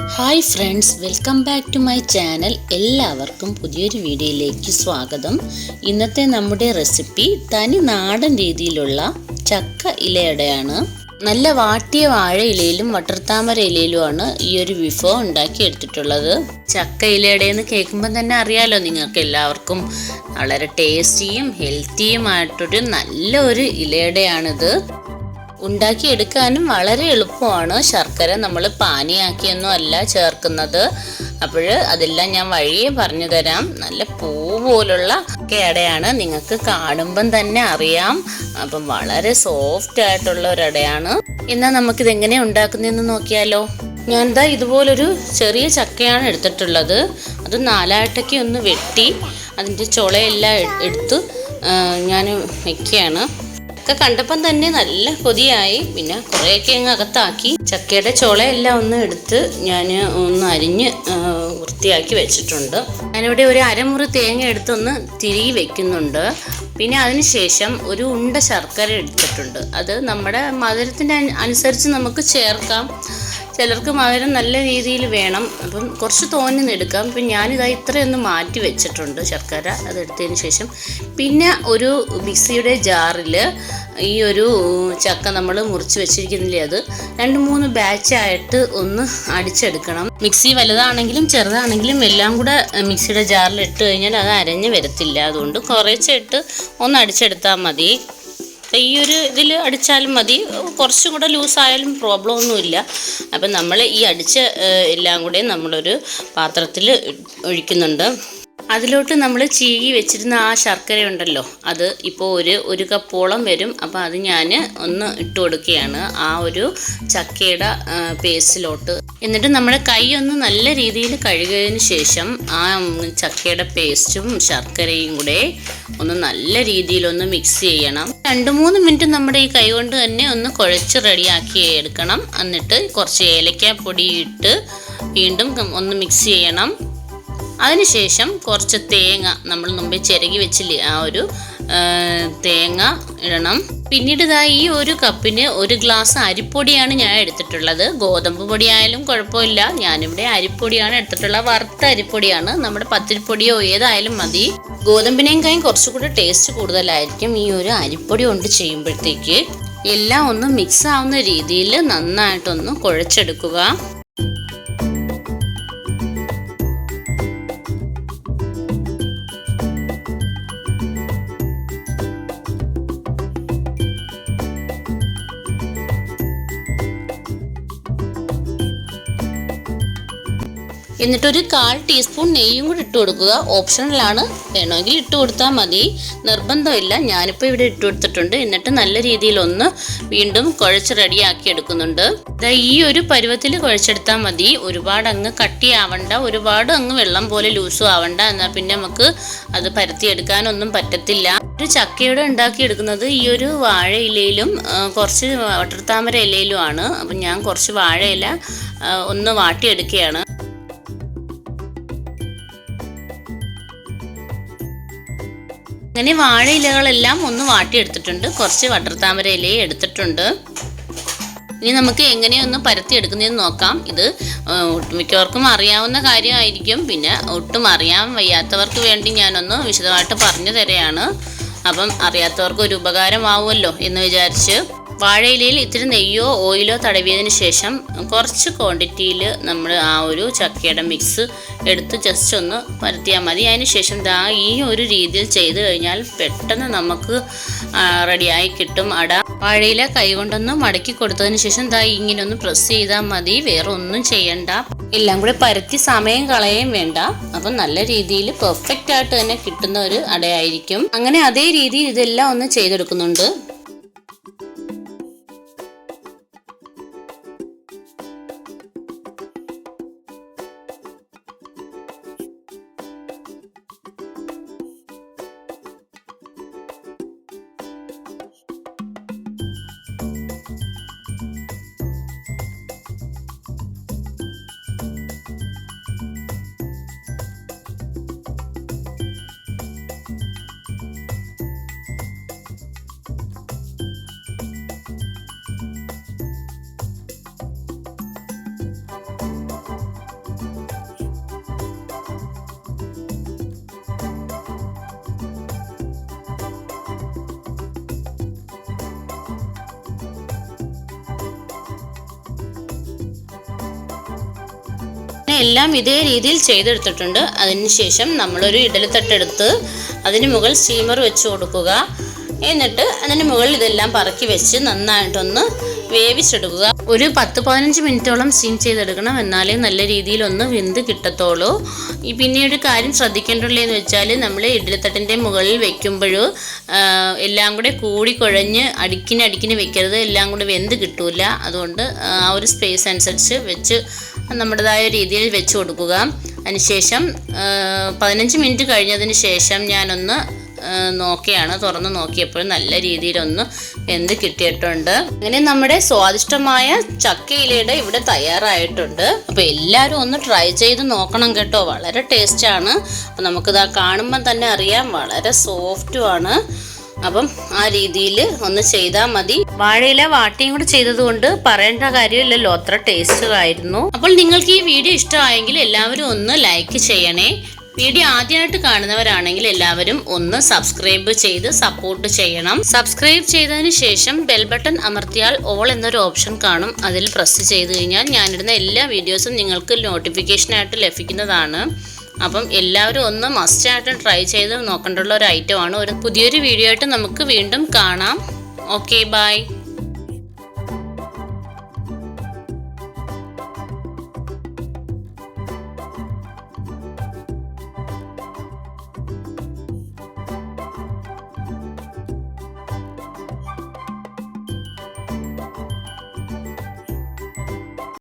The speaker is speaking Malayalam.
Hi friends, welcome back to my channel. എല്ലാവർക്കും പുതിയൊരു വീഡിയോയിലേക്ക് സ്വാഗതം. ഇന്നത്തെ നമ്മുടെ റെസിപ്പി തനി നാടൻ രീതിയിലുള്ള ചക്ക ഇലയടയാണ്. നല്ല വാട്ടിയ വാഴ ഇലയിലും വട്ടർത്താമര ഇലയിലുമാണ് ഈ ഒരു വിഭവം ഉണ്ടാക്കി എടുത്തിട്ടുള്ളത്. ചക്ക ഇലയടയെന്ന് കേൾക്കുമ്പോൾ തന്നെ അറിയാലോ നിങ്ങൾക്ക് എല്ലാവർക്കും വളരെ ടേസ്റ്റിയും ഹെൽത്തിയുമായിട്ടൊരു നല്ലൊരു ഇലയടയാണിത്. ഉണ്ടാക്കിയെടുക്കാനും വളരെ എളുപ്പമാണ്. ശർക്കര നമ്മൾ പാനിയാക്കിയൊന്നും അല്ല ചേർക്കുന്നത്. അപ്പോൾ അതെല്ലാം ഞാൻ വഴിയെ പറഞ്ഞു തരാം. നല്ല പൂ പോലുള്ള അടയാണ്, നിങ്ങൾക്ക് കാണുമ്പം തന്നെ അറിയാം. അപ്പം വളരെ സോഫ്റ്റ് ആയിട്ടുള്ള ഒരടയാണ്. എന്നാൽ നമുക്കിതെങ്ങനെ ഉണ്ടാക്കുന്നതെന്ന് നോക്കിയാലോ. ഞാനിതാ ഇതുപോലൊരു ചെറിയ ചക്കയാണ് എടുത്തിട്ടുള്ളത്. അത് നാലായിട്ടൊക്കെ ഒന്ന് വെട്ടി അതിൻ്റെ ചുളയെല്ലാം എടുത്ത് ഞാൻ വയ്ക്കുകയാണ്. ചക്ക കണ്ടപ്പം തന്നെ നല്ല കൊതിയായി. പിന്നെ കുറേയൊക്കെ അങ്ങ് അകത്താക്കി. ചക്കയുടെ ചുളയെല്ലാം ഒന്ന് എടുത്ത് ഞാൻ ഒന്ന് അരിഞ്ഞ് വൃത്തിയാക്കി വെച്ചിട്ടുണ്ട്. ഞാനിവിടെ ഒരു അരമുറി തേങ്ങ എടുത്തൊന്ന് തിരികെ വെക്കുന്നുണ്ട്. പിന്നെ അതിനുശേഷം ഒരു ഉണ്ട ശർക്കര എടുത്തിട്ടുണ്ട്. അത് നമ്മുടെ മധുരത്തിൻ്റെ അനുസരിച്ച് നമുക്ക് ചേർക്കാം. ചിലർക്ക് മധുരം നല്ല രീതിയിൽ വേണം, അപ്പം കുറച്ച് തോന്നി എടുക്കാം. ഇപ്പം ഞാനിതാ ഇത്രയൊന്ന് മാറ്റി വെച്ചിട്ടുണ്ട് ശർക്കര. അതെടുത്തതിന് ശേഷം പിന്നെ ഒരു മിക്സിയുടെ ജാറിൽ ഈ ഒരു ചക്ക നമ്മൾ മുറിച്ച് വെച്ചിരിക്കുന്നില്ലേ, അത് 2-3 ബാച്ചായിട്ട് ഒന്ന് അടിച്ചെടുക്കണം. മിക്സി വലുതാണെങ്കിലും ചെറുതാണെങ്കിലും എല്ലാം കൂടെ മിക്സിയുടെ ജാറിൽ ഇട്ട് കഴിഞ്ഞാൽ അത് അരഞ്ഞ് വരത്തില്ല. അതുകൊണ്ട് കുറേശ്ശെ ഇട്ട് ഒന്ന് അടിച്ചെടുത്താൽ മതി. ഈ ഒരു ഇതിൽ അടിച്ചാലും മതി, കുറച്ചും കൂടെ ലൂസായാലും പ്രോബ്ലം ഒന്നുമില്ല. അപ്പം നമ്മൾ ഈ അടിച്ച എല്ലാം കൂടെ നമ്മളൊരു പാത്രത്തിൽ ഒഴിക്കുന്നുണ്ട്. അതിലോട്ട് നമ്മൾ ചീകി വെച്ചിരുന്ന ആ ശർക്കര ഉണ്ടല്ലോ, അത് ഇപ്പോൾ ഒരു കപ്പോളം വരും. അപ്പോൾ അത് ഞാൻ ഒന്ന് ഇട്ട് കൊടുക്കുകയാണ് ആ ഒരു ചക്കയുടെ പേസ്റ്റിലോട്ട്. എന്നിട്ട് നമ്മുടെ കൈ ഒന്ന് നല്ല രീതിയിൽ കഴുകിയതിന് ശേഷം ആ ചക്കയുടെ പേസ്റ്റും ശർക്കരയും കൂടെ ഒന്ന് നല്ല രീതിയിലൊന്ന് മിക്സ് ചെയ്യണം. 2-3 മിനിറ്റ് നമ്മുടെ ഈ കൈ കൊണ്ട് തന്നെ ഒന്ന് കുഴച്ച് റെഡിയാക്കി എടുക്കണം. എന്നിട്ട് കുറച്ച് ഏലക്കാപ്പൊടി ഇട്ട് വീണ്ടും ഒന്ന് മിക്സ് ചെയ്യണം. അതിനുശേഷം കുറച്ച് തേങ്ങ നമ്മൾ മുമ്പേ ചിരകി വെച്ചില്ലേ, ആ ഒരു തേങ്ങ ഇടണം. പിന്നീട് ഇതാ ഈ ഒരു കപ്പിന് 1 ഗ്ലാസ് അരിപ്പൊടിയാണ് ഞാൻ എടുത്തിട്ടുള്ളത്. ഗോതമ്പ് പൊടിയായാലും കുഴപ്പമില്ല, ഞാനിവിടെ അരിപ്പൊടിയാണ് എടുത്തിട്ടുള്ളത്. വറുത്ത അരിപ്പൊടിയാണ്, നമ്മുടെ പത്തിരിപ്പൊടിയോ ഏതായാലും മതി. ഗോതമ്പിനേക്കാളും കുറച്ചുകൂടി ടേസ്റ്റ് കൂടുതലായിരിക്കും ഈ ഒരു അരിപ്പൊടി കൊണ്ട് ചെയ്യുമ്പോഴത്തേക്ക്. എല്ലാം ഒന്ന് മിക്സ് ആവുന്ന രീതിയിൽ നന്നായിട്ടൊന്ന് കുഴച്ചെടുക്കുക. എന്നിട്ടൊരു 1/4 ടീസ്പൂൺ നെയ്യും കൂടി ഇട്ട് കൊടുക്കുക. ഓപ്ഷണലാണ്, വേണമെങ്കിൽ ഇട്ട് കൊടുത്താൽ മതി, നിർബന്ധമില്ല. ഞാനിപ്പോൾ ഇവിടെ ഇട്ട് കൊടുത്തിട്ടുണ്ട്. എന്നിട്ട് നല്ല രീതിയിലൊന്ന് വീണ്ടും കുഴച്ച് റെഡിയാക്കി എടുക്കുന്നുണ്ട്. ഈ ഒരു പരുവത്തിൽ കുഴച്ചെടുത്താൽ മതി. ഒരുപാട് അങ്ങ് കട്ടിയാവണ്ട, ഒരുപാട് അങ്ങ് വെള്ളം പോലെ ലൂസും ആവണ്ട. എന്നാൽ പിന്നെ നമുക്ക് അത് പരത്തിയെടുക്കാനൊന്നും പറ്റത്തില്ല. ഒരു ചക്കയുടെ ഉണ്ടാക്കിയെടുക്കുന്നത് ഈ ഒരു വാഴ ഇലയിലും കുറച്ച് വട്ടർത്താമര ഇലയിലുമാണ്. അപ്പം ഞാൻ കുറച്ച് വാഴയില ഒന്ന് വാട്ടിയെടുക്കുകയാണ്. അങ്ങനെ വാഴ ഇലകളെല്ലാം ഒന്ന് വാട്ടിയെടുത്തിട്ടുണ്ട്. കുറച്ച് വട്ടർത്താമര ഇലയും എടുത്തിട്ടുണ്ട്. ഇനി നമുക്ക് എങ്ങനെയൊന്ന് പരത്തിയെടുക്കുന്നതെന്ന് നോക്കാം. ഇത് മിക്കവർക്കും അറിയാവുന്ന കാര്യമായിരിക്കും. പിന്നെ ഒട്ടും അറിയാൻ വയ്യാത്തവർക്ക് വേണ്ടി ഞാനൊന്ന് വിശദമായിട്ട് പറഞ്ഞു തരികയാണ്. അപ്പം അറിയാത്തവർക്ക് ഒരു ഉപകാരമാവുമല്ലോ എന്ന് വിചാരിച്ച്. വാഴയിലയിൽ ഇത്തിരി നെയ്യോ ഓയിലോ തടവിയതിന് ശേഷം കുറച്ച് ക്വാണ്ടിറ്റിയിൽ നമ്മൾ ആ ഒരു ചക്കയുടെ മിക്സ് എടുത്ത് ജസ്റ്റ് ഒന്ന് പരത്തിയാൽ മതി. അതിന് ശേഷം ഈ ഒരു രീതിയിൽ ചെയ്ത് കഴിഞ്ഞാൽ പെട്ടെന്ന് നമുക്ക് റെഡിയായി കിട്ടും അട. വാഴയില കൈ കൊണ്ടൊന്ന് മടക്കി കൊടുത്തതിന് ശേഷം ഇങ്ങനെ ഒന്ന് പ്രസ് ചെയ്താൽ മതി, വേറെ ഒന്നും ചെയ്യണ്ട. എല്ലാം കൂടെ പരത്തി സമയം കളയുകയും വേണ്ട. അപ്പം നല്ല രീതിയിൽ പെർഫെക്റ്റ് ആയിട്ട് തന്നെ കിട്ടുന്ന ഒരു അടയായിരിക്കും. അങ്ങനെ അതേ രീതിയിൽ ഇതെല്ലാം ഒന്ന് ചെയ്തെടുക്കുന്നുണ്ട്. എല്ലാം ഇതേ രീതിയിൽ ചെയ്തെടുത്തിട്ടുണ്ട്. അതിനുശേഷം നമ്മളൊരു ഇഡലിത്തട്ടെടുത്ത് അതിന് മുകളിൽ സ്റ്റീമർ വെച്ച് കൊടുക്കുക. എന്നിട്ട് അതിന് മുകളിൽ ഇതെല്ലാം പറക്കി വെച്ച് നന്നായിട്ടൊന്ന് വേവിച്ചെടുക്കുക. ഒരു 10-15 മിനിറ്റോളം സ്റ്റീം ചെയ്തെടുക്കണം. എന്നാലേ നല്ല രീതിയിലൊന്ന് വെന്ത് കിട്ടത്തുള്ളൂ. പിന്നീട് കാര്യം ശ്രദ്ധിക്കേണ്ടുള്ളതെന്ന് വെച്ചാൽ നമ്മൾ ഇഡ്ഡലിത്തട്ടിൻ്റെ മുകളിൽ വെക്കുമ്പോൾ എല്ലാം കൂടെ കൂടിക്കുഴഞ്ഞ് അടുക്കിന് വെക്കരുത്. എല്ലാം കൂടെ വെന്ത് കിട്ടൂല. അതുകൊണ്ട് ആ ഒരു സ്പേസ് അനുസരിച്ച് വെച്ച് നമ്മുടേതായ രീതിയിൽ വെച്ച് കൊടുക്കുക. അതിനുശേഷം 15 മിനിറ്റ് കഴിഞ്ഞതിന് ശേഷം ഞാനൊന്ന് തുറന്ന് നോക്കിയപ്പോൾ നല്ല രീതിയിലൊന്ന് വെന്ത് കിട്ടിയിട്ടുണ്ട്. അങ്ങനെ നമ്മുടെ സ്വാദിഷ്ടമായ ചക്കയിലയുടെ ഇവിടെ തയ്യാറായിട്ടുണ്ട്. അപ്പോൾ എല്ലാവരും ഒന്ന് ട്രൈ ചെയ്ത് നോക്കണം കേട്ടോ. വളരെ ടേസ്റ്റാണ്. അപ്പോൾ നമുക്കിതാ കാണുമ്പോൾ തന്നെ അറിയാം വളരെ സോഫ്റ്റുമാണ്. അപ്പം ആ രീതിയിൽ ഒന്ന് ചെയ്താൽ മതി. വാഴയില വാട്ടിയും കൂടെ ചെയ്തതുകൊണ്ട് പറയേണ്ട കാര്യമില്ലല്ലോ, അത്ര ടേസ്റ്റ് ആയിരുന്നു. അപ്പോൾ നിങ്ങൾക്ക് ഈ വീഡിയോ ഇഷ്ടമായെങ്കിൽ എല്ലാവരും ഒന്ന് ലൈക്ക് ചെയ്യണേ. വീഡിയോ ആദ്യമായിട്ട് കാണുന്നവരാണെങ്കിൽ എല്ലാവരും ഒന്ന് സബ്സ്ക്രൈബ് ചെയ്ത് സപ്പോർട്ട് ചെയ്യണം. സബ്സ്ക്രൈബ് ചെയ്തതിന് ശേഷം ബെൽ ബട്ടൺ അമർത്തിയാൽ ഓൾ എന്നൊരു ഓപ്ഷൻ കാണും. അതിൽ പ്രസ് ചെയ്ത് കഴിഞ്ഞാൽ ഞാനിടുന്ന എല്ലാ വീഡിയോസും നിങ്ങൾക്ക് നോട്ടിഫിക്കേഷനായിട്ട് ലഭിക്കുന്നതാണ്. അപ്പം എല്ലാവരും ഒന്ന് മസ്റ്റായിട്ട് ട്രൈ ചെയ്ത് നോക്കേണ്ടുള്ള ഒരു ഐറ്റമാണ്. ഒരു പുതിയൊരു വീഡിയോ ആയിട്ട് നമുക്ക് വീണ്ടും കാണാം. Okay, by.